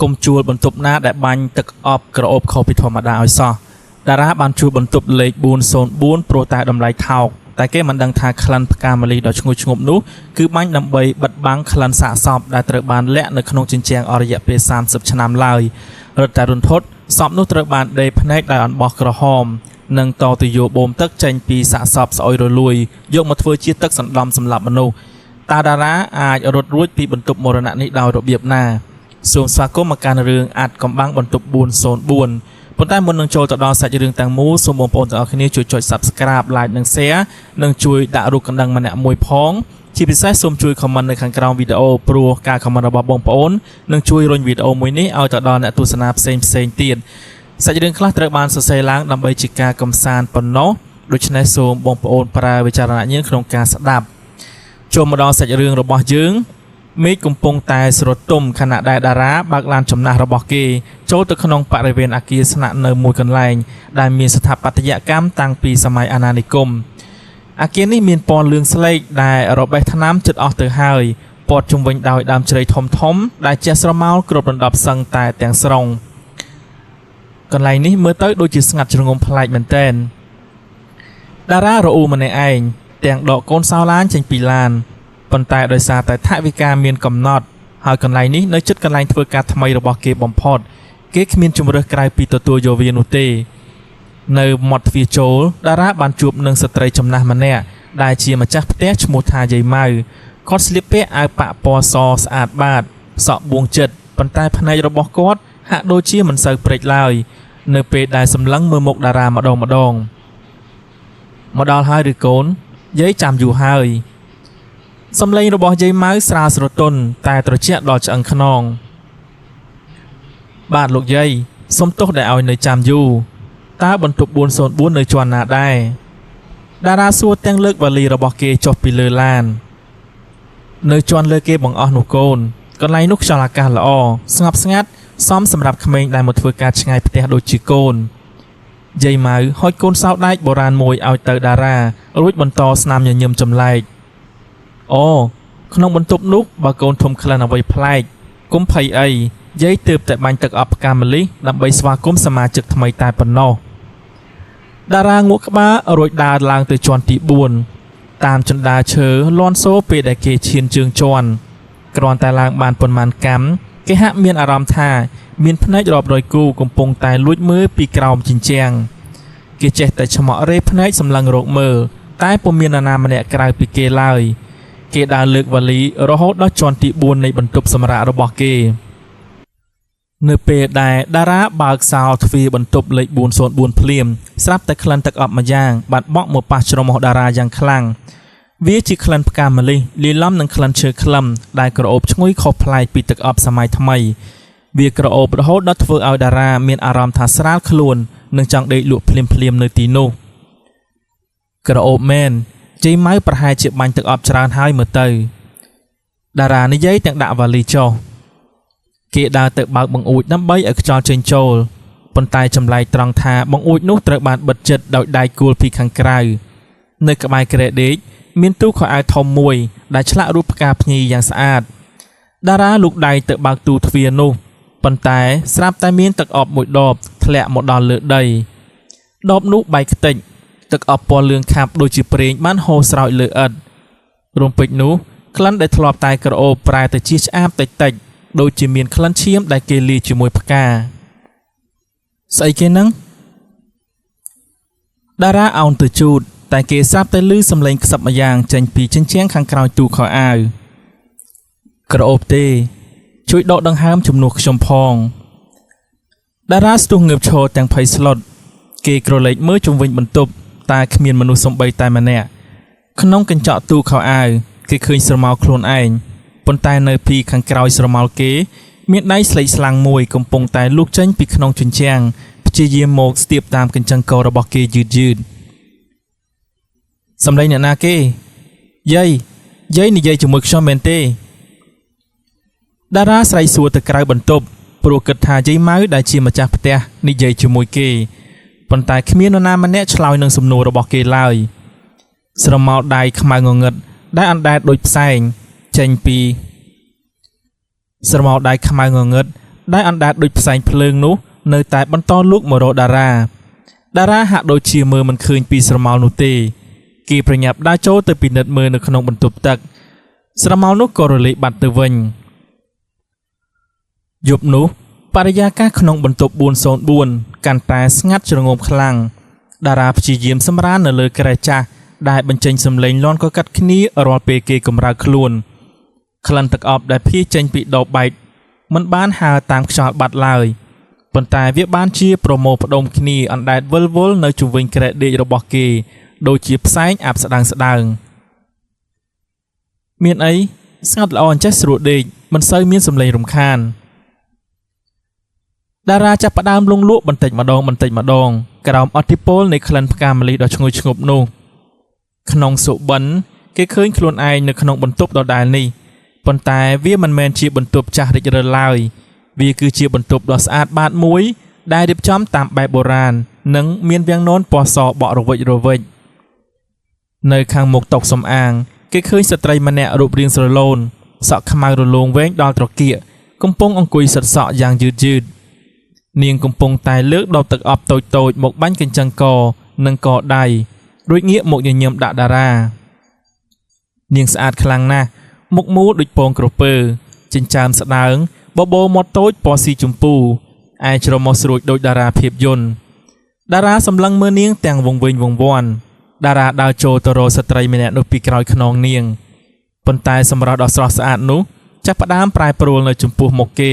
គុំជួលបន្ទប់ណាដែលបាញ់ទឹកអប់ក្រអូបខុសពីធម្មតាឲ្យសោះតារាបានជួលបន្ទប់លេខ404ព្រោះតែតម្លៃថោកតែគេមិនដឹងថាក្លិនផ្កាម្លិះដ៏ឈ្ងុយឈ្ងប់នោះគឺបាញ់ដើម្បីបិទបាំងក្លិនសាកសពដែលត្រូវបានលាក់នៅក្នុងជញ្ជាំងអស់រយៈពេល30ឆ្នាំឡើយរឹតតែរន្ធត់សពនោះត្រូវបានដេរភ្នែកដោយអំបោះក្រហមនិងតទៅយកបូមទឹកចេញពីសាកសពស្អុយរលួយយកមកធ្វើជាទឹកសណ្ដំសម្រាប់មនុស្សតារាអាចរត់រួចពីបន្ទប់មរណៈនេះដោយរបៀបណាសូមស្វាគមន៍មកកាន់រឿងអាត់កំបាំងបន្ទប់404ប៉ុន្តែមុននឹងចូលទៅដល់សាច់រឿងទាំងមូលសូមបងប្អូនទាំងអស់គ្នាជួយចុច Subscribe Like និង Share និងជួយដាក់រូបកណ្ដឹងម្នាក់មួយផងជាពិសេសសូមជួយ Comment នៅខាងក្រោមវីដេអូព្រោះការ Comment របស់បងប្អូននឹងជួយរុញវីដេអូមួយនេះឲ្យទៅដល់អ្នកទស្សនាផ្សេងទៀតសាច់រឿងខ្លះត្រូវបានសរសេរឡើងដើម្បីជាការកំសាន្តប៉ុណ្ណោះដូច្នេះសូមបងប្អូនប្រើវិចារណញ្ញាណក្នុងការស្ដាប់ចូលមកដល់សាច់រឿងរបស់យើងមេឃកំពុងតែស្រទុំខណៈដែលតារាបើកឡានចំណាស់របស់គេចូលទៅក្នុងបរិវេណអគារស្នាក់នៅមួយកន្លែងដែលមានស្ថាបត្យកម្មតាំងពីសម័យអាណានិគមអគារនេះមានពណ៌លឿងស្លេកដែលរបេះថ្នាំជិតអស់ទៅហើយព័ទ្ធជុំវិញដោយដើមជ្រៃធំដែលជះស្រមោលគ្របដណ្ដប់សឹងតែទាំងស្រុងកន្លែងនេះមើលទៅដូចជាស្ងាត់ជ្រងំប្លែកមែនទែនតារារអ៊ូម្នាក់ឯងទាំងដកកូនសោឡានចេញពីឡានប៉ុន្តែដោយសារតែថវិកាមានកំណត់ហើយកន្លែងនេះនៅជិតកន្លែងធ្វើការថ្មីរបស់គេបំផុតគេគ្មានជំរើសក្រៅពីទទួលយកវានោះទេនៅមាត់ទ្វារចូលតារាបានជួបនឹងស្ត្រីចំណាស់ម្នាក់ដែលជាម្ចាស់ផ្ទះឈ្មោះថាយាយម៉ៅគាត់ស្លៀកពាក់អាវប៉ាក់ពណ៌សស្អាតបាតសក់បួងចិត្តប៉ុន្តែភ្នែករបស់គាត់ហាក់ដូចជាមិនសូវព្រិចឡើយនៅពេលដែលសម្លឹងមើលមុខតារាម្ដងមកដល់ហើយឬកូនយាយចាំយូរហើយសំឡេងរបស់យាយម៉ៅស្រាលស្រទន់តែត្រជាក់ដល់ឆ្អឹងខ្នងបាទលោកយាយសុំទោសដែលឲ្យនៅចាំយូរតើបន្ទប់404នៅជាន់ណាដែរតារាសួរទាំងលើកវ៉ាលីរបស់គេចុះពីលើឡាននៅជាន់លើគេបង្អស់នោះកូនកន្លែងនោះខ្យល់អាកាសល្អស្ងប់ស្ងាត់សមសម្រាប់ក្មេងដែលមកធ្វើការឆ្ងាយផ្ទះដូចជាកូនយាយម៉ៅហុចកូនសោដែកបុរាណមួយឲ្យទៅតារារួចបន្តស្នាមញញឹមចម្លែកអូក្នុងបន្ទប់នោះបើកូនធំក្លិនអ្វីប្លែកកុំភ័យអីយាយទើបតែបាញ់ទឹកអប់ផ្កាម្លិះដើម្បីស្វាគមន៍សមាជិកថ្មីតែប៉ុណ្ណោះតារាងក់ក្បាលរួចដើរឡើងទៅជាន់ទី4តាមជណ្ដាលឈើលាន់សូពេលដែលគេឈានជើងជាន់គ្រាន់តែឡើងបានប៉ុន្មានកាំគេហាក់មានអារម្មណ៍ថាមានភ្នែករាប់រយគូកំពុងតែលួចមើលពីក្រោមជញ្ជាំងគេចេះតែឆ្មក់រេភ្នែកសម្លឹងរកមើលតែពុំមាននរណាម្នាក់ក្រៅពីគេឡើយគេដើរលើកវ៉ាលីរហូតដល់ជាន់ទី4នៃបន្ទប់សម្រាករបស់គេនៅពេលដែលតារាបើកសោទ្វារបន្ទប់លេខ404ភ្លាមស្រាប់តែក្លិនទឹកអប់មួយយ៉ាងបានបក់មកប៉ះច្រមុះតារាយ៉ាងខ្លាំងវាជាក្លិនផ្កាម្លិះលាយឡំនឹងក្លិនឈើក្លឹមដែលក្រអូបឈ្ងុយខុសប្លែកពីទឹកអប់សម័យថ្មីវាក្រអូបរហូតដល់ធ្វើឲ្យតារាមានអារម្មណ៍ថាស្រាលខ្លួននិងចង់ដេកលក់ភ្លាមនៅទីនោះក្រអូបមែនជ័យម៉ៅប្រហែលជាបាញ់ទឹកអប់ច្រើនហើយមើលទៅតារានិយាយទាំងដាក់វ៉ាលីចុះគេដើរទៅបើកបង្អួចដើម្បីឲ្យខ្យល់ចេញចូលប៉ុន្តែចម្លែកត្រង់ថាបង្អួចនោះត្រូវបានបិទជិតដោយដៃគោលពីខាងក្រៅនៅក្បែរគ្រែដេកមានទូខោអាវធំមួយដែលឆ្លាក់រូបផ្កាភ្ញីយ៉ាងស្អាតតារាលូកដៃទៅបើកទូទ្វារនោះប៉ុន្តែស្រាប់តែមានទឹកអប់មួយដបធ្លាក់មកដល់លើដីដបនោះបែកខ្ទេចទឹកអប់ពណ៌លឿងខាប់ដូចជាប្រេងបានហូរស្រោចលើឥដ្ឋរំពេចនោះក្លិនដែលធ្លាប់តែក្រអូបប្រែទៅជាឆ្អាបតិចដូចជាមានក្លិនឈាមដែលគេលាយជាមួយផ្កាស្អីគេហ្នឹងតារាអោនទៅជូតតែគេស្រាប់តែឮសំឡេងខ្សឹបម្យ៉ាងចេញពីជញ្ជាំងខាងក្រោយទូខោអាវក្រអូបទេជួយដកដង្ហើមជំនួសខ្ញុំផងតារាស្ទុះងើបឈរទាំងភ័យស្លុតគេក្រឡេកមើលជុំវិញបន្ទប់តែគ្មានមនុស្សសំបីតែម្នាក់ក្នុងកញ្ចក់ទូខោអាវគេឃើញស្រមោលខ្លួនឯងប៉ុន្តែនៅពីខាងក្រោយស្រមោលគេមានដៃស្លេកស្លាំងមួយកំពុងតែលូកចេញពីក្នុងជញ្ជាំងព្យាយាមមកស្ទាបតាមកញ្ចឹងករបស់គេយឺតសម្លេងអ្នកណាគេយាយនិយាយជាមួយខ្ញុំមែនទេតារាស្រែកសួរទៅក្រៅបន្ទប់ព្រោះគិតថាយាយម៉ៅដែលជាម្ចាស់ផ្ទះនិយាយជាមួយគេប៉ុន្តែគ្មាននរណាម្នាក់ឆ្លើយនឹងសំណួររបស់គេឡើយស្រមោលដៃខ្មៅងងឹតដែលអណ្ដែតដូចផ្សែងចេញពីស្រមោលដៃខ្មៅងងឹត ដែលអណ្ដាតដូចផ្សែងភ្លើងនោះនៅតែបន្តលូកមករកតារាហាក់ដូចជាមើលមិនឃើញពីស្រមោលនោះទេគេប្រញាប់ដើរចូលទៅពិនិត្យមើលនៅក្នុងបន្ទប់ទឹកស្រមោលនោះក៏រលាយបាត់ទៅវិញយប់នោះបរិយាកាសក្នុងបន្ទប់404កាន់តែស្ងាត់ជ្រងំខ្លាំងតារាព្យាយាមសម្រាននៅលើគ្រែចាស់ដែលបញ្ចេញសំឡេងលាន់ក៏កាត់គ្នារាល់ពេលគេកម្រើកខ្លួនក្លិនទឹកអប់ដែលភាយចេញពីដបបែកមិនបានហើរតាមខ្យល់បាត់ឡើយប៉ុន្តែវាបានជាប្រមូលផ្ដុំគ្នាអណ្ដែតវិលវល់នៅជុំវិញគ្រែដេករបស់គេដូចជាផ្សែងអាប់ស្ដើងមានអីស្ងាត់ល្អអញ្ចេះស្រួលដេកមិនសូវមានសំឡេងរំខានតារាចាប់ផ្ដើមលងលក់បន្តិចម្ដងក្រោមអធិពលនៃក្លិនផ្កាម្លិះដ៏ឈ្ងុយឈ្ងប់នោះក្នុងសុបិនគេឃើញខ្លួនឯងនៅក្នុងបន្ទប់ដដែលនេះប៉ុន្តែវាមិនមែនជាបន្ទប់ចាស់រិចរិលឡើយវាគឺជាបន្ទប់ដ៏ស្អាតបាតមួយដែលរៀបចំតាមបែបបុរាណនិងមានវាំងននពណ៌សបក់រវិចនៅខាងមុខតុសំអាងគេឃើញស្ត្រីម្នាក់រូបរាងស្រឡូនសក់ខ្មៅរលោងវែងដល់ត្រគាកកំពុងអង្គុយសិតសក់យ៉ាងយឺតនាងកំពុងតែលើកដបទឹកអប់តូចមកបាញ់កញ្ចឹងកនិងកដៃរួចងាកមកញញឹមដាក់តារានាងស្អាតខ្លាំងណាស់មុខមូលដូចពងក្រពើចិញ្ចើមស្ដើងបបោមាត់តូចពណ៌ស៊ីជម្ពូឯច្រមុះស្រួចដូចតារាភាពយន្តតារាសម្លឹងមើលនាងទាំងវង្វេងវង្វាន់តារាដើរចូលទៅរកស្ត្រីម្នាក់នោះពីក្រោយខ្នងនាងប៉ុន្តែសម្រស់ដ៏ស្រស់ស្អាតនោះចាប់ផ្ដើមប្រែប្រួលនៅចំពោះមុខគេ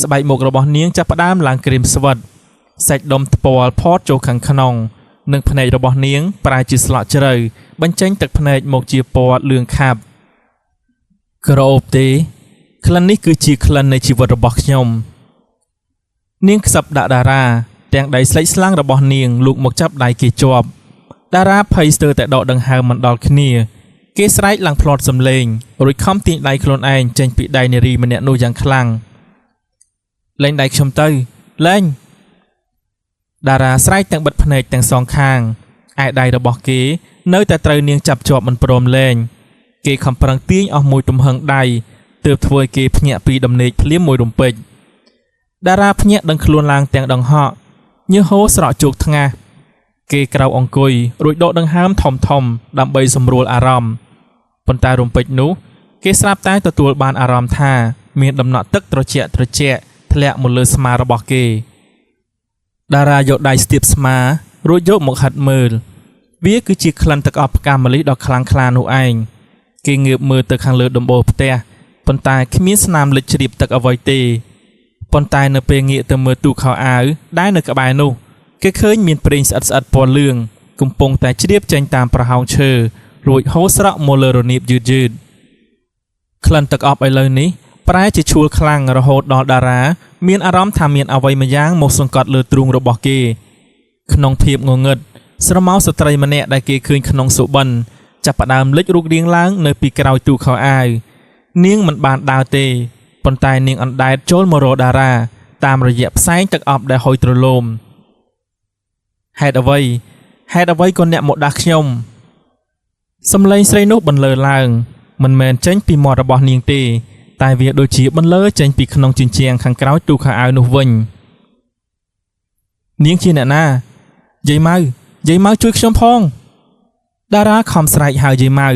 ស្បែកមុខរបស់នាងចាប់ផ្ដើមឡើងក្រៀមស្វិតសាច់ដុំថ្ពាល់ផតចូលខាងក្នុងនិងភ្នែករបស់នាងប្រែជាស្លក់ជ្រៅបញ្ចេញទឹកភ្នែកមកជាពណ៌លឿងខាប់ក្រអូបទេក្លិននេះគឺជាក្លិននៃជីវិតរបស់ខ្ញុំនាងខ្សឹបដាក់តារាទាំងដៃស្លេកស្លាំងរបស់នាងលូកមកចាប់ដៃគេជាប់តារាភ័យស្ទើរតែដកដង្ហើមមិនដល់គ្នាគេស្រែកឡើងផ្លត់សំឡេងរួចខំទាញដៃខ្លួនឯងចេញពីដៃនារីម្នាក់នោះយ៉ាងខ្លាំងលែងដៃខ្ញុំទៅលែងតារាស្រែកទាំងបិទភ្នែកទាំងសងខាងឯដៃរបស់គេនៅតែត្រូវនាងចាប់ជាប់មិនព្រមលែងគេខំប្រឹងទាញអស់មួយទំហឹងដៃទើបធ្វើគេភ្ញាក់ពីដំណេកភ្លាមមួយរំពេចតារាភ្ញាក់ដឹងខ្លួនឡើងទាំងដង្ហក់ញើសហូរស្រក់ជោគថ្ងាសគេក្រោកអង្គុយរួចដកដង្ហើមធំដើម្បីសម្រួលអារម្មណ៍ប៉ុន្តែរំពេចនោះគេស្រាប់តែទទួលបានអារម្មណ៍ថាមានដំណក់ទឹកត្រជាក់ធ្លាក់មកលើស្មារបស់គេតារាយកដៃស្ទាបស្មារួចយកមកហាត់មើលវាគឺជាក្លិនទឹកអប់ផ្កាម្លិះដ៏ខ្លាំងក្លានោះឯងគេងើបមើលទៅខាងលើដំបូលផ្ទះប៉ុន្តែគ្មានស្នាមលិចជ្រាបទឹកអ្វីទេប៉ុន្តែនៅពេលងាកទៅមើលទូខោអាវដែលនៅក្បែរនោះគេឃើញមានប្រេងស្អិតពណ៌លឿងកំពុងតែជ្រាបចេញតាមប្រហោងឈើរួចហូរស្រក់មកលើរនាបយឺតក្លិនទឹកអប់ឥឡូវនេះប្រែជាឈួលខ្លាំងរហូតដល់តារាមានអារម្មណ៍ថាមានអ្វីម្យ៉ាងមកសង្កត់លើទ្រូងរបស់គេក្នុងភាពងងឹតស្រមោលស្ត្រីម្នាក់ដែលគេឃើញក្នុងសុបិនចាប់ផ្ដើមលេចរូបរាងឡើងនៅពីក្រោយទូខោអាវនាងមិនបានដើរទេប៉ុន្តែនាងអណ្ដែតចូលមករកតារាតាមរយៈផ្សែងទឹកអប់ដែលហុយទ្រលោមហេតុអ្វីក៏អ្នកមកដាស់ខ្ញុំសំឡេងស្រីនោះបន្លឺឡើងមិនមែនចេញពីមាត់របស់នាងទេតែវាដូចជាបន្លឺចេញពីក្នុងជញ្ជាំងខាងក្រោយទូខោអាវនោះវិញនាងជាអ្នកណាយាយម៉ៅជួយខ្ញុំផងតារាខំស្រែកហៅយាយម៉ៅ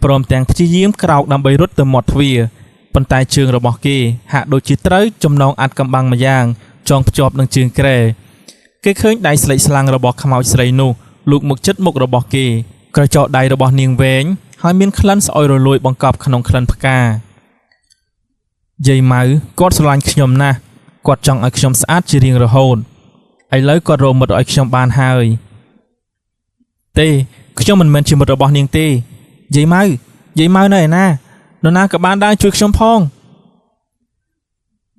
ព្រមទាំងព្យាយាមក្រោកដើម្បីរត់ទៅមាត់ទ្វារប៉ុន្តែជើងរបស់គេហាក់ដូចជាត្រូវចំណងអាត់កំបាំងម្យ៉ាងចងភ្ជាប់នឹងជើងក្រែគេឃើញដៃស្លេកស្លាំងរបស់ខ្មោចស្រីនោះលូកមកជិតមុខរបស់គេក្រចកដៃរបស់នាងវែងហើយមានក្លិនស្អុយរលួយបង្កប់ក្នុងក្លិនផ្កាយាយម៉ៅគាត់ស្រឡាញ់ខ្ញុំណាស់គាត់ចង់ឲ្យខ្ញុំស្អាតជារៀងរហូតឥឡូវគាត់រកមិត្តឲ្យខ្ញុំបានហើយទេខ្ញុំមិនមែនជាមិត្តរបស់នាងទេយាយម៉ៅនៅឯណានរណាក៏បានដែរជួយខ្ញុំផង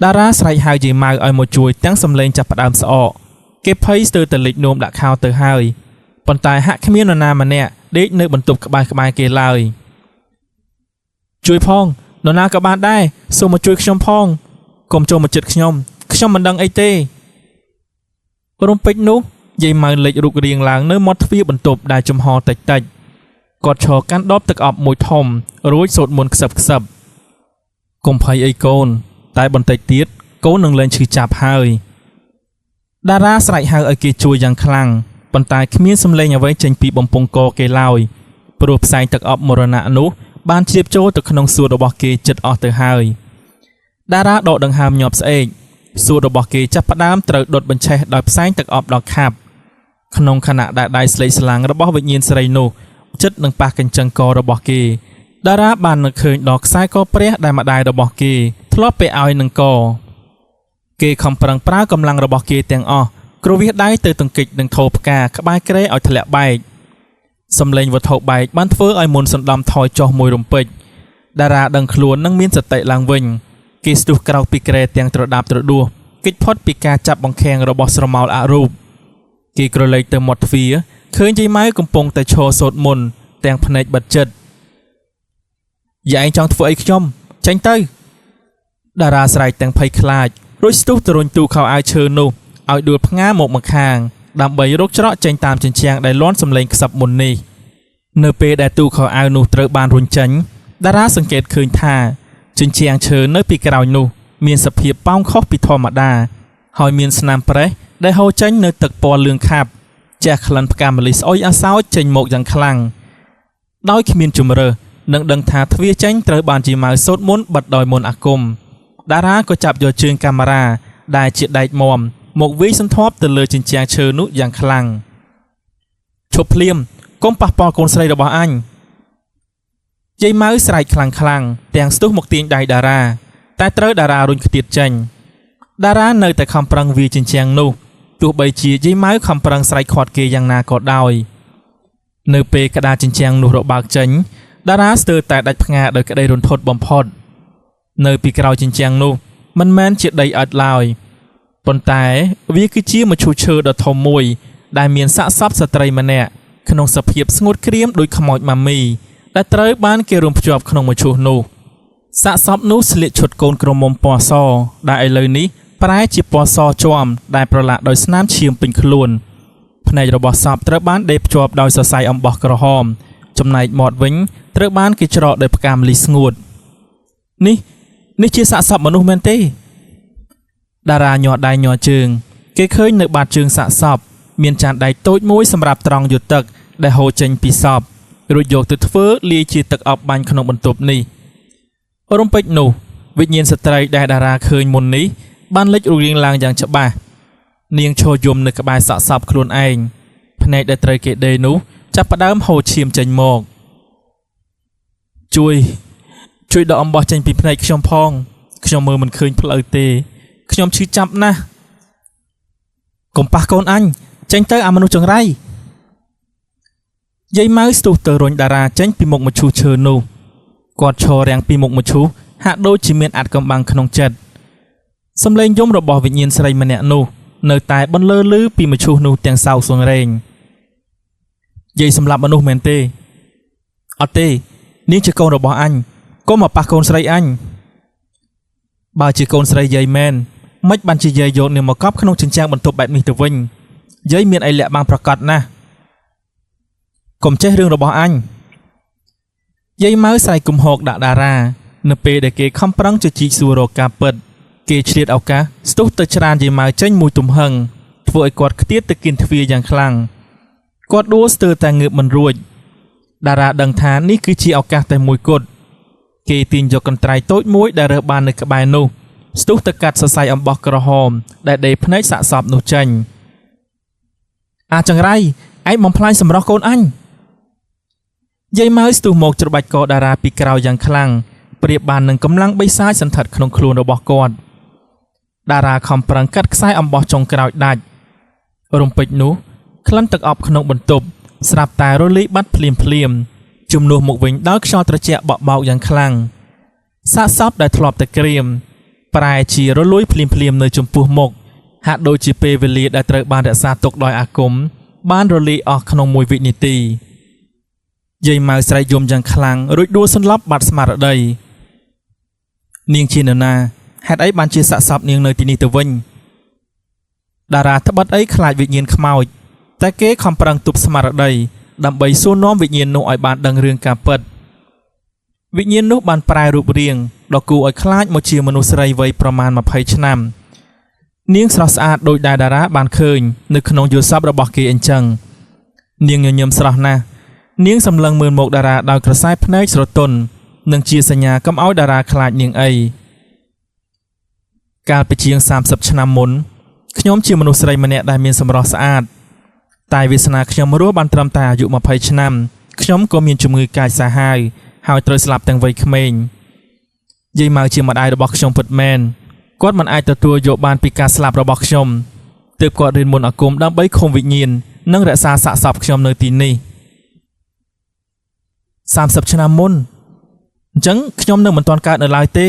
តារាស្រែកហៅយាយម៉ៅឲ្យមកជួយទាំងសំឡេងចាប់ផ្ដើមស្អកគេភ័យស្ទើរតែលិចនោមដាក់ខោទៅហើយប៉ុន្តែហាក់គ្មាននរណាម្នាក់ដេកនៅបន្ទប់ក្បែរគេឡើយជួយផងនរណាក៏បានដែរសូមមកជួយខ្ញុំផងកុំចូលមកជិតខ្ញុំមិនដឹងអីទេរំពេចនោះយាយម៉ៅលេចរូបរាងឡើងនៅមាត់ទ្វារបន្ទប់ដែលចំហតិចគាត់ឈរកាន់ដបទឹកអប់មួយធំរួចសូត្រមន្តខ្សឹបកុំភ័យអីកូនតែបន្តិចទៀត កូននឹងលែងឈឺចាប់ហើយតារាស្រែកហៅឲ្យគេជួយយ៉ាងខ្លាំងប៉ុន្តែគ្មានសំឡេងអ្វីចេញពីបំពង់កគេឡើយព្រោះផ្សែងទឹកអប់មរណៈនោះបានជ្រាបចូលទៅក្នុងសួតរបស់គេជិតអស់ទៅហើយតារាដកដង្ហើមញាប់ស្អេកសួតរបស់គេចាប់ផ្ដើមត្រូវដុតបញ្ឆេះដោយផ្សែងទឹកអប់ដល់ខាប់ក្នុងខណៈដែលដៃស្លេកស្លាំងរបស់វិញ្ញាណស្រីនោះជិតនឹងប៉ះកញ្ចឹងករបស់គេតារាបាននឹកឃើញដល់ខ្សែកព្រះដែលម្ដាយរបស់គេធ្លាប់ពេលឲ្យនឹងកគេខំប្រឹងប្រើកម្លាំងរបស់គេទាំងអស់គ្រោះវាដៃទៅទង្គិចនឹងថោផ្កាក្បែរក្រែឲ្យធ្លាក់បែកសំឡេងវត្ថុបែកបានធ្វើឲ្យមុនសណ្ដំថយចុះមួយរំពេចតារាដឹងខ្លួននឹងមានសតិឡើងវិញគេស្ទុះក្រោកពីក្រែទាំងត្រដាបត្រដួសគេចផុតពីការចាប់បង្ខាំងរបស់ស្រមោលអរូបគេក្រឡេកទៅមាត់ទ្វារឃើញយាយម៉ៅកំពុងតែឈរសូត្រមន្តទាំងភ្នែកបិទជិតយាយឯងចង់ធ្វើអីខ្ញុំចេញទៅតារាស្រែកទាំងភ័យខ្លាចរួចស្ទុះទៅរុញទូខោអាវឈើនោះឲ្យដួលផ្ងាមកម្ខាងដើម្បីរកច្រកចេញតាមជញ្ជាំងដែលលាន់សម្លេងខ្សឹបមុននេះនៅពេលដែលទូខោអាវនោះត្រូវបានរុញចេញតារាសង្កេតឃើញថាជញ្ជាំងឈើនៅពីក្រោយនោះមានសភាពប៉ោងខុសពីធម្មតាហើយមានស្នាមប្រេះដែលហូរចេញនៅទឹកពណ៌លឿងខាប់ជះក្លិនផ្កាម្លិះស្អុយអាសោចចេញមកយ៉ាងខ្លាំងដោយគ្មានជំរើសនឹងដឹងថាទ្វារចេញត្រូវបានជាម៉ៅសូត្រមន្តបិទដោយមន្តអាគមតារាក៏ចាប់យកជើងកាមេរ៉ាដែលជាដែកមាំមកវាយសន្ធាប់ទៅលើជញ្ជាំងឈើនោះយ៉ាងខ្លាំងឈប់ភ្លាមកុំប៉ះពាល់កូនស្រីរបស់អញយាយម៉ៅស្រែកខ្លាំងទាំងស្ទុះមកទាញដៃតារាតែត្រូវតារារុញខ្ទាតចេញតារានៅតែខំប្រឹងវាយជញ្ជាំងនោះទោះបីជាយាយម៉ៅខំប្រឹងស្រែកខាត់គេយ៉ាងណាក៏ដោយនៅពេលក្តារជញ្ជាំងនោះរបើកចេញតារាស្ទើរតែដាច់ផ្ងាដោយក្តីរន្ធត់បំផុតនៅពីក្រោយជញ្ជាំងនោះមិនមែនជាដីឥដ្ឋឡើយប៉ុន្តែវាគឺជាមឈូសឈើដ៏ធំមួយដែលមានសាកសពស្ត្រីម្នាក់ក្នុងសភាពស្ងួតក្រៀមដូចខ្មោចម៉ាមីដែលត្រូវបានគេរុំភ្ជាប់ក្នុងមឈូសនោះសាកសពនោះស្លៀកឈុតកូនក្រមុំពណ៌សដែលឥឡូវនេះប្រែជាពណ៌សជាំដែលប្រឡាក់ដោយស្នាមឈាមពេញខ្លួនភ្នែករបស់សពត្រូវបានដេរភ្ជាប់ដោយសរសៃអំបោះក្រហមចំណែកមាត់វិញត្រូវបានគេច្រកដោយផ្កាម្លិះស្ងួតនេះជាសាកសពមនុស្សមែនទេតារាញ័រដៃញ័រជើងគេឃើញនៅបាតជើងសាកសពមានចានដែកតូចមួយសម្រាប់ត្រង់យកទឹកដែលហូរចេញពីសពរួចយកទៅធ្វើលាយជាទឹកអប់បាញ់ក្នុងបន្ទប់នេះរំពេចនោះវិញ្ញាណស្ត្រីដែលតារាឃើញមុននេះបានលេចរូបរាងឡើងយ៉ាងច្បាស់នាងឈរយំនៅក្បែរសាកសពខ្លួនឯងភ្នែកដែលត្រូវគេដេរនោះចាប់ផ្ដើមហូរឈាមចេញមកជួយដកអំបោះចេញពីភ្នែកខ្ញុំផងខ្ញុំមើលមិនឃើញផ្លូវទេខ្ញុំឈឺចាប់ណាស់កុំប៉ះកូនអញចេញទៅអាមនុស្សចង្រៃយាយម៉ៅស្ទុះទៅរុញតារាចេញពីមុខមឈូសឈើនោះគាត់ឈររាំងពីមុខមឈូសហាក់ដូចជាមានអាត់កំបាំងក្នុងចិត្តសំឡេងយំរបស់វិញ្ញាណស្រីម្នាក់នោះនៅតែបន្លឺលឺពីមឈូសនោះទាំងសោកសង្រេងយាយសម្លាប់មនុស្សមែនទេអត់ទេនាងជាកូនរបស់អញកុំមកប៉ះកូនស្រីអញបើជាកូនស្រីយាយមែនមិនបានជាយាយយកនាងមកកប់ក្នុងជញ្ជាំងបន្ទប់បែបនេះទៅវិញយាយមានអីលាក់បាំងប្រកាសណាស់កុំចេះរឿងរបស់អញយាយម៉ៅស្រែកគំហកដាក់តារានៅពេលដែលគេខំប្រឹងជជីកសួររកការពិតគេឆ្លៀតឱកាសស្ទុះទៅច្រានយាយម៉ៅចេញមួយទំហឹងធ្វើឲ្យគាត់ខ្ទាតទៅគៀនទ្វារយ៉ាងខ្លាំងគាត់ដួលស្ទើរតែងើបមិនរួចតារាដឹងថានេះគឺជាឱកាសតែមួយគត់គេទាញយកកន្ត្រៃតូចមួយដែលរើសបាននៅក្បែរនោះស្ទុះទៅកាត់សរសៃអំបោះក្រហមដែលដេរភ្នែកសាកសពនោះចេញអាចង្រៃឯងបំផ្លាញសម្រស់កូនអញយាយម៉ៅស្ទុះមកច្របាច់កតារាពីក្រោយយ៉ាងខ្លាំងប្រៀបបាននឹងកម្លាំងបិសាចសន្ធិដ្ឋក្នុងខ្លួនរបស់គាត់តារាខំប្រឹងកាត់ខ្សែអំបោះចុងក្រោយដាច់រំពេចនោះក្លិនទឹកអប់ក្នុងបន្ទប់ស្រាប់តែរលាយបាត់ភ្លាមជំនួសមកវិញដោយខ្យល់ត្រជាក់បក់បោកយ៉ាងខ្លាំងសាកសពដែលធ្លាប់តែក្រៀមប្រែជារលួយភ្លាមនៅចំពោះមុខហាក់ដូចជាពេលវេលាដែលត្រូវបានរក្សាទុកដោយអាគមបានរលាយអស់ក្នុងមួយវិនាទីយាយម៉ៅស្រែកយំយ៉ាងខ្លាំងរួចដួលសន្លប់បាត់ស្មារតីនាងជានរណាហេតុអីបានជាសាកសពនាងនៅទីនេះទៅវិញតារាត្បិតអីខ្លាចវិញ្ញាណខ្មោចតែគេខំប្រឹងទប់ស្មារតីដើម្បីសួរនាំវិញ្ញាណនោះឲ្យបានដឹងរឿងការពិត វិញ្ញាណនោះបានប្រែរូបរាងដ៏គួរឲ្យខ្លាចមកជាមនុស្សស្រីវ័យប្រមាណ20ឆ្នាំនាងស្រស់ស្អាតដោយដែលតារាបានឃើញនៅក្នុងយល់សប្តិរបស់គេអញ្ចឹងនាងញញឹមស្រស់ណាស់នាងសម្លឹងមើលមកតារាដោយក្រសែភ្នែកស្រទន់និងជាសញ្ញាកុំឲ្យតារាខ្លាចនាងអីកាលពីជាង30ឆ្នាំមុនខ្ញុំជាមនុស្សស្រីម្នាក់ដែលមានសម្រស់ស្អាតតែវាសនាខ្ញុំរស់បានត្រឹមតែអាយុ20ឆ្នាំខ្ញុំក៏មានជំងឺកាចសាហាវហើយត្រូវស្លាប់ទាំងវ័យក្មេងយាយម៉ៅជាម្ដាយរបស់ខ្ញុំពិតមែនគាត់មិនអាចទទួលយកបានពីការស្លាប់របស់ខ្ញុំទើបគាត់រៀនមន្តអាគមដើម្បីឃុំវិញ្ញាណនិងរក្សាសាកសពខ្ញុំនៅទីនេះ30ឆ្នាំមុនអញ្ចឹងខ្ញុំនៅមិនទាន់កើតនៅឡើយទេ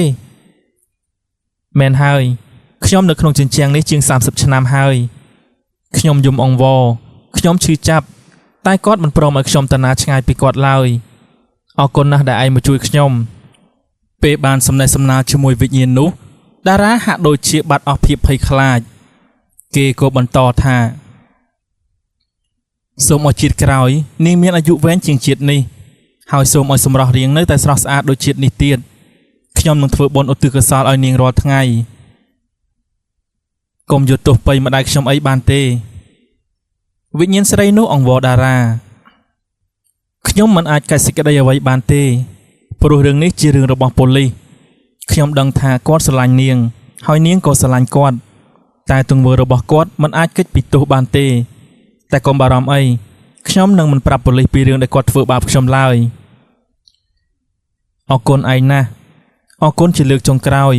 មែនហើយខ្ញុំនៅក្នុងជញ្ជាំងនេះជាង30ឆ្នាំហើយខ្ញុំយំអង្វរខ្ញុំឈឺចាប់តែគាត់មិនព្រមឲ្យខ្ញុំទៅណាឆ្ងាយពីគាត់ឡើយអរគុណណាស់ដែលឯងមកជួយខ្ញុំពេលបានសំណេះសំណាលជាមួយវិញ្ញាណនោះតារាហាក់ដូចជាបាត់អស់ភាពភ័យខ្លាចគេក៏បន្តថាសូមឲ្យជាតិក្រោយនាងមានអាយុវែងជាងជាតិនេះហើយសូមឲ្យសម្រស់រាងនៅតែស្រស់ស្អាតដូចជាតិនេះទៀតខ្ញុំនឹងធ្វើបុណ្យឧទ្ទិសកុសលឲ្យនាងរាល់ថ្ងៃកុំយកទោសពៃម្ដាយខ្ញុំអីបានទេវិញ្ញាណស្រីនោះអង្វរតារាខ្ញុំមិនអាចកាច់សេចក្តីអ្វីបានទេព្រោះរឿងនេះជារឿងរបស់ប៉ូលីសខ្ញុំដឹងថាគាត់ស្រឡាញ់នាងហើយនាងក៏ស្រឡាញ់គាត់តែទង្វើរបស់គាត់មិនអាចគេចពីទោសបានទេតែកុំបារម្ភអីខ្ញុំនឹងមិនប្រាប់ប៉ូលីសពីរឿងដែលគាត់ធ្វើបាបខ្ញុំឡើយអរគុណឯងណាស់អរគុណជាលើកចុងក្រោយ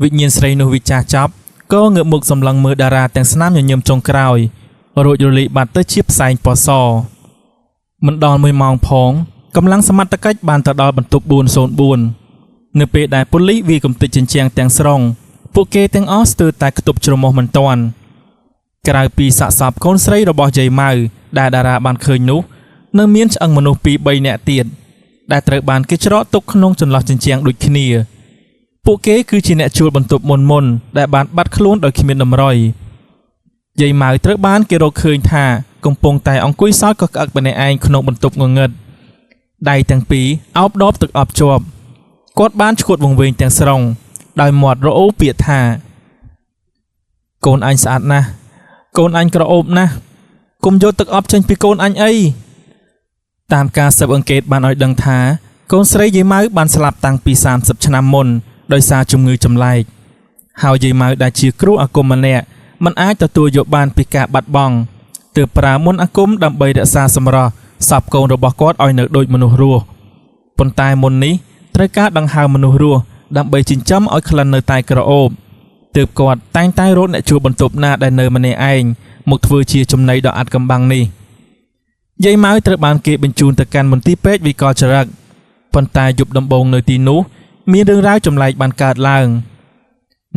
វិញ្ញាណស្រីនោះវិចារចប់ក៏ងើបមុខសម្លឹងមើលតារាទាំងស្នាមញញឹមចុងក្រោយរួចរលាយបាត់ទៅជាផ្សែងពណ៌សមិនដល់1ម៉ោងផងកម្លាំងសមត្ថកិច្ចបានទៅដល់បន្ទប់404នៅពេលដែលប៉ូលីសវាយគំទេចជញ្ជាំងទាំងស្រុងពួកគេទាំងអស់ស្ទើរតែខ្ទប់ជ្រមុះមិនទាន់ក្រៅពីសាកសពកូនស្រីរបស់យាយម៉ៅដែលតារាបានឃើញនោះនៅមានឆ្អឹងមនុស្ស2-3នាក់ទៀតដែលត្រូវបានគេច្រកទុកក្នុងចន្លោះជញ្ជាំងដូចគ្នាពួកគេគឺជាអ្នកជួលបន្ទប់មុនដែលបានបាត់ខ្លួនដោយគ្មានតម្រុយយាយម៉ៅត្រូវបានគេរកឃើញថាកំពុងតែអង្គុយសោតក៏ក្អឹកម្នាក់ឯងក្នុងបន្ទប់ងងឹតដៃទាំងពីរអោបដបទឹកអប់ជាប់គាត់បានឈួតវង្វេងទាំងស្រុងដោយមាត់រអូពាក្យថាកូនអញស្អាតណាស់កូនអញក្រអូបណាស់គុំយកទឹកអប់ចេញពីកូនអញអីតាមការស៊ើបអង្កេតបានឲ្យដឹងថាកូនស្រីយាយម៉ៅបានស្លាប់តាំងពី30ឆ្នាំមុនដោយសារជំងឺចម្លែកហើយយាយម៉ៅដែលជាគ្រូអាគមម្នាក់មិនអាចទទួលយកបានពីការបាត់បង់ទើបប្រើមន្តអាគមដើម្បីរក្សាសម្រស់សពកូនរបស់គាត់ឲ្យនៅដូចមនុស្សរស់ប៉ុន្តែមន្តនេះត្រូវការដង្ហើមមនុស្សរស់ដើម្បីចិញ្ចឹមឲ្យក្លិននៅតែក្រអូបទើបគាត់តែងតែរកអ្នកជួលបន្ទប់ណាដែលនៅម្នាក់ឯងមកធ្វើជាចំណីដ៏អាត់កំបាំងនេះយាយម៉ៅត្រូវបានគេបញ្ជូនទៅកាន់មន្ទីរពេទ្យវិកលចរិតប៉ុន្តែយប់ដំបូងនៅទីនោះមានរឿងរ៉ាវចម្លែកបានកើតឡើង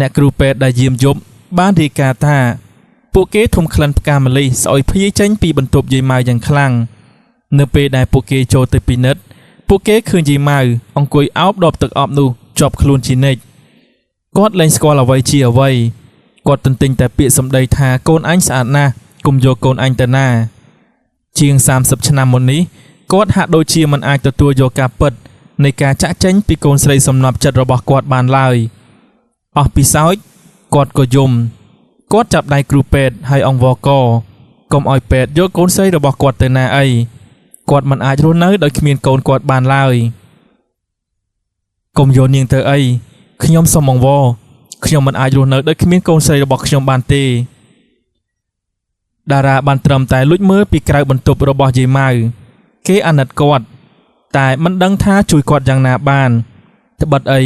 អ្នកគ្រូពេទ្យដែលយាមយប់បានរាយការណ៍ថាពួកគេធំក្លិនផ្កាម្លិះស្អុយភាយចេញពីបន្ទប់យាយម៉ៅយ៉ាងខ្លាំងនៅពេលដែលពួកគេចូលទៅពិនិត្យពួកគេឃើញយាយម៉ៅអង្គុយអោបដបទឹកអប់នោះជាប់ខ្លួនជានិច្ចគាត់លែងស្គាល់អ្វីជាអ្វីគាត់ទន្ទិញតែពាក្យសម្ដីថាកូនអញស្អាតណាស់គុំយកកូនអញទៅណាជាង30ឆ្នាំមុននេះគាត់ហាក់ដូចជាមិនអាចទទួលយកការពិតនៃការចាក់ចេញពីកូនស្រីសំណប់ចិត្តរបស់គាត់បានឡើយអស់ពីសោចគាត់ក៏យំគាត់ចាប់ដៃគ្រូពេទ្យហើយអង្វរកកុំឲ្យពេទ្យយកកូនស្រីរបស់គាត់ទៅណាអីគាត់មិនអាចរស់នៅដោយគ្មានកូនគាត់បានឡើយកុំយកនាងទៅអីខ្ញុំសូមអង្វរខ្ញុំមិនអាចរស់នៅដោយគ្មានកូនស្រីរបស់ខ្ញុំបានទេតារាបានត្រឹមតែលួចមើលពីក្រៅបន្ទប់របស់យាយម៉ៅគេអាណិតគាត់តែមិនដឹងថាជួយគាត់យ៉ាងណាបានត្បិតអី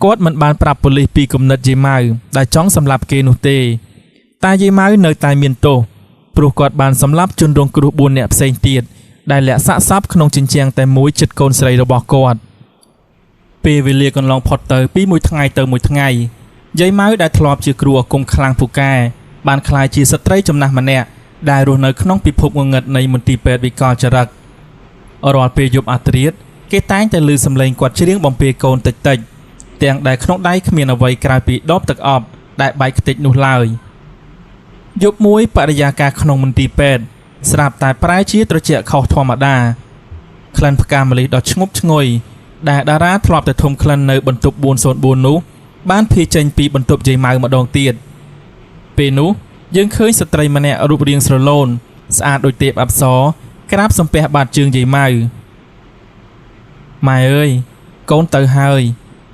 គាត់មិនបានប្រាប់ប៉ូលីសពីគំនិតយាយម៉ៅដែលចង់សម្លាប់គេនោះទេតែយាយម៉ៅនៅតែមានទោសព្រោះគាត់បានសម្លាប់ជនរងគ្រោះ4នាក់ផ្សេងទៀតដែលលាក់សាកសពក្នុងជញ្ជាំងតែមួយជិតកូនស្រីរបស់គាត់ពេលវេលាកន្លងផុតទៅពីមួយថ្ងៃទៅមួយថ្ងៃយាយម៉ៅដែលធ្លាប់ជាគ្រូអាគមខ្លាំងពូកែបានក្លាយជាស្ត្រីចំណាស់ម្នាក់ដែលរស់នៅក្នុងពិភពងងឹតនៃមន្ទីរពេទ្យវិកលចរិតរាល់ពេលយប់អាធ្រាត្រគេតែងតែឮសំឡេងគាត់ច្រៀងបំពេកូនតិចៗទាំងដែលក្នុងដៃគ្មានអ្វីក្រៅពីដបទឹកអប់ដែលបែកខ្ទេចនោះឡើយយប់មួយបរិយាកាសក្នុងមន្ទីរពេទ្យស្រាប់តែប្រែជាត្រជាក់ខុសធម្មតាក្លិនផ្កាម្លិះដ៏ឈ្ងប់ឈ្ងុយ ដែលតារាធ្លាប់តែធំក្លិននៅបន្ទប់404នោះបានភៀសចេញពីបន្ទប់យាយម៉ៅម្ដងទៀតពេលនោះយើងឃើញស្ត្រីម្នាក់រូបរាងស្រឡូនស្អាតដូចទេពអប្សរក្រាបសំពះបាតជើងយាយម៉ៅម៉ែអើយកូនទៅហើយ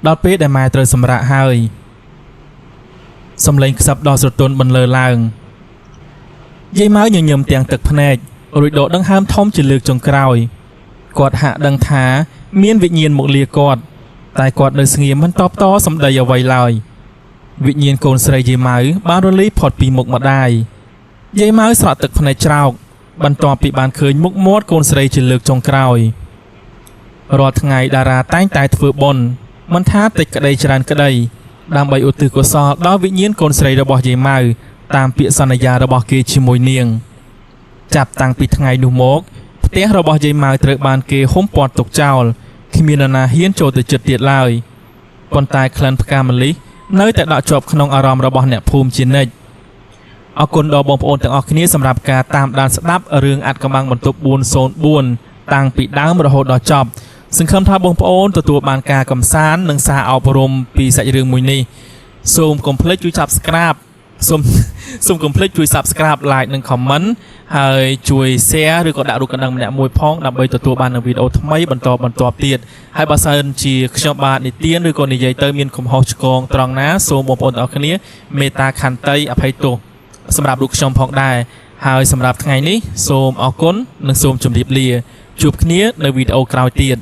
ដល់ពេលដែលម៉ែត្រូវសម្រាកហើយសំឡេងខ្សឹបដល់ស្រទន់បន្លឺឡើងយាយម៉ៅញញឹមទាំងទឹកភ្នែករួចដកដង្ហើមធំជាលើកចុងក្រោយគាត់ហាក់ដឹងថាមានវិញ្ញាណមកលាគាត់តែគាត់នៅស្ងៀមមិនតបតសម្ដីអ្វីឡើយវិញ្ញាណកូនស្រីយាយម៉ៅបានរលាយផុតពីមុខម្ដាយយាយម៉ៅស្រក់ទឹកភ្នែកច្រោកបន្ទាប់ពីបានឃើញមុខមាត់កូនស្រីជាលើកចុងក្រោយរាល់ថ្ងៃតារាតែងតែធ្វើបុណ្យមិនថាតិចក្តីច្រើនក្តីដើម្បីឧទ្ទិសកុសលដល់វិញ្ញាណកូនស្រីរបស់យាយម៉ៅតាមពាក្យសន្យារបស់គេជាមួយនាងចាប់តាំងពីថ្ងៃនោះមកផ្ទះរបស់យាយម៉ៅត្រូវបានគេហុំព័ទ្ធទុកចោលគ្មាននរណាហ៊ានចូលទៅជិតទៀតឡើយប៉ុន្តែក្លិនផ្កាម្លិះនៅតែដក់ជាប់ក្នុងអារម្មណ៍របស់អ្នកភូមិជានិច្ចអរគុណដល់បងប្អូនទាំងអស់គ្នាសម្រាប់ការតាមដានស្ដាប់រឿងអាត់កំបាំងបន្ទប់404តាំងពីដើមរហូតដល់ចប់សង្ឃឹមថាបងប្អូនទទួលបានការកំសាន្តនិងសារអប់រំពីសាច់រឿងមួយនេះសូមកុំភ្លេចជួយ Subscribe សូមកុំភ្លេចជួយ Subscribe Like និង Comment ហើយជួយ Share ឬក៏ដាក់រូបកណ្ដឹងម្នាក់មួយផងដើម្បីទទួលបាននូវវីដេអូថ្មីបន្តទៀតហើយបើសិនជាខ្ញុំបាទនិទានឬក៏និយាយទៅមានកំហុសឆ្គងត្រង់ណាសូមបងប្អូនទាំងអស់គ្នាមេត្តាខន្តីអភ័យទោសសម្រាប់រូបខ្ញុំផងដែរហើយសម្រាប់ថ្ងៃនេះសូមអរគុណនិងសូមជម្រាបលាជួបគ្នានៅវីដេអូក្រោយទៀត